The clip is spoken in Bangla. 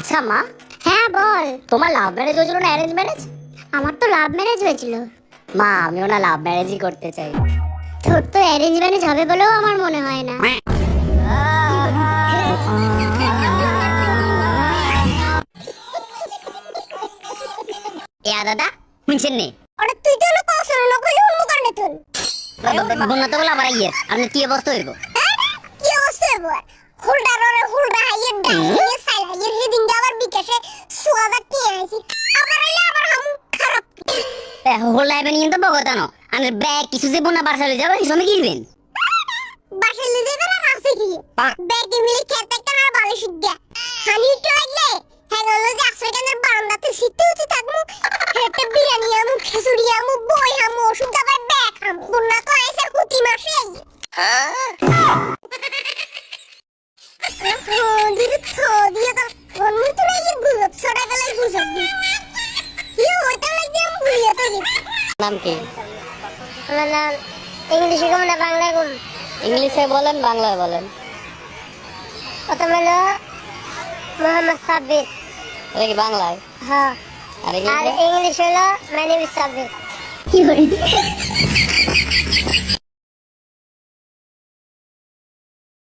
আচ্ছা মা, হ্যাঁ বল। তোমার লাভ ম্যারেজ হয়েছিল না অ্যারেঞ্জ ম্যারেজ? আমার তো লাভ ম্যারেজ হয়েছিল। মা, আমিও না লাভ ম্যারেজই করতে চাই। তোর তো অ্যারেঞ্জ ম্যারেজ হবে বলেও আমার মনে হয় না। দাদা শুনছেন নি? ওরে তুই তো হলো পছন্দ না কইলে অন্য কারণে তুই। বন্যা তো বলা আবার ইয়ে, আপনি কি অবস্থা হইব? কি অবস্থা হবে? হুলডা রে হুলডা হাইয়ের ডাইয়ে সাইল হাইয়ের হেদিন আবার বিকাশে 6000 টাকা আইছি। আবার আইলে আবার হাম খারাপ। হোলাইবেন কিন্তু বগতানো আমি ব্যাগ কিছু যে বন্যা বারসালে যাবো এই সময় কিনবেন। বাসে লিজে বেরা আছে কি? ব্যাগে মিলে খেতে কানা বালিশ দিয়া। হানি তো লাগলে হ্যাঁ হলো যে আশ্রয়কেন্দ্রের বারান্দাতে শীতে উঠে থাকবো। হেটে বিরিয়ানি আমু খিচুড়ি আমু বই আমু ওষুধ আবার ব্যাগ আমু। বন্যা তো আইছে প্রতি মাসে। দিদি তো দিয়ে তো মনমুতি লাগে গুজব ছোটবেলায় গুজব দি কি হইতে লাগে আমি ভুলিয়ে তো গেছি। নাম কি? আমার নাম ইংলিশে কম না বাংলায় কম? ইংলিশে বলেন, বাংলায় বলেন। প্রথম হলো মোহাম্মদ সাব্বির। এটা কি বাংলায়? হ্যাঁ। আর আর ইংলিশে? ইংলিশ হলো মাই নেম ইজ সাব্বির। কি হইছে?